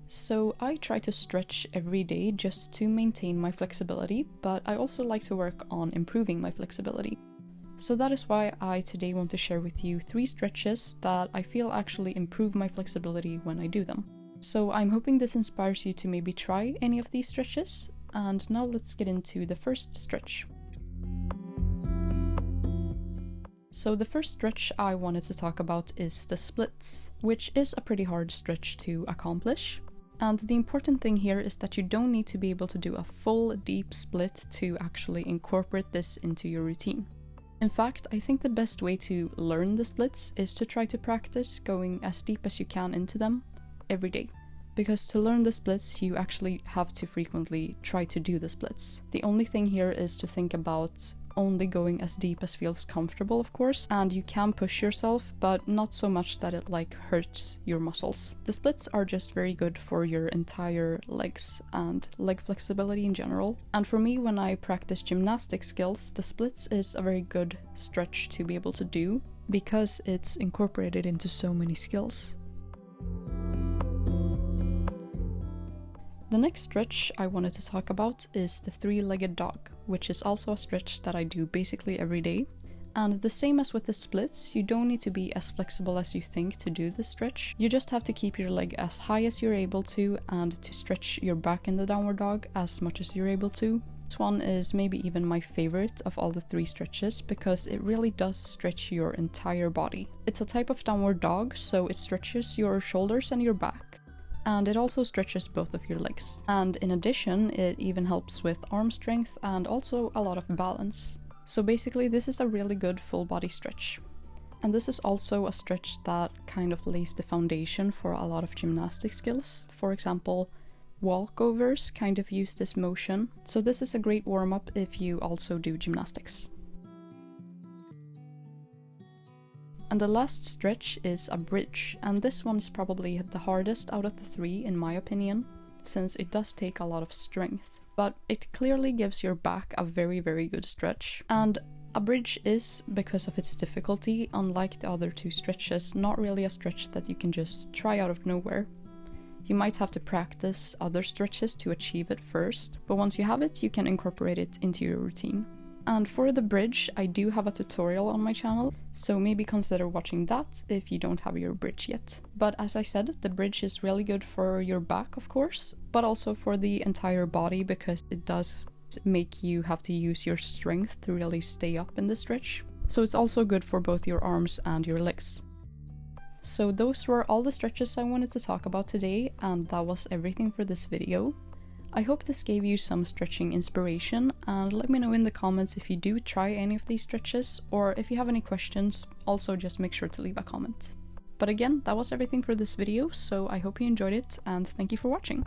So I try to stretch every day just to maintain my flexibility, but I also like to work on improving my flexibility. So that is why I today want to share with you 3 stretches that I feel actually improve my flexibility when I do them. So I'm hoping this inspires you to maybe try any of these stretches, and now let's get into the first stretch. So the first stretch I wanted to talk about is the splits, which is a pretty hard stretch to accomplish. And the important thing here is that you don't need to be able to do a full deep split to actually incorporate this into your routine. In fact, I think the best way to learn the splits is to try to practice going as deep as you can into them every day. Because to learn the splits, you actually have to frequently try to do the splits. The only thing here is to think about only going as deep as feels comfortable, of course, and you can push yourself, but not so much that it hurts your muscles. The splits are just very good for your entire legs and leg flexibility in general. And for me, when I practice gymnastic skills, the splits is a very good stretch to be able to do because it's incorporated into so many skills. The next stretch I wanted to talk about is the 3-legged dog, which is also a stretch that I do basically every day. And the same as with the splits, you don't need to be as flexible as you think to do this stretch. You just have to keep your leg as high as you're able to and to stretch your back in the downward dog as much as you're able to. This one is maybe even my favorite of all the 3 stretches because it really does stretch your entire body. It's a type of downward dog, so it stretches your shoulders and your back. And it also stretches both of your legs. And in addition, it even helps with arm strength and also a lot of balance. So basically, this is a really good full body stretch. And this is also a stretch that kind of lays the foundation for a lot of gymnastic skills. For example, walkovers kind of use this motion. So this is a great warm-up if you also do gymnastics. And the last stretch is a bridge, and this one is probably the hardest out of the 3 in my opinion, since it does take a lot of strength. But it clearly gives your back a very, very good stretch. And a bridge is, because of its difficulty, unlike the other 2 stretches, not really a stretch that you can just try out of nowhere. You might have to practice other stretches to achieve it first, but once you have it, you can incorporate it into your routine. And for the bridge, I do have a tutorial on my channel, so maybe consider watching that if you don't have your bridge yet. But as I said, the bridge is really good for your back, of course, but also for the entire body because it does make you have to use your strength to really stay up in the stretch. So it's also good for both your arms and your legs. So those were all the stretches I wanted to talk about today, and that was everything for this video. I hope this gave you some stretching inspiration, and let me know in the comments if you do try any of these stretches, or if you have any questions, also just make sure to leave a comment. But again, that was everything for this video, so I hope you enjoyed it, and thank you for watching!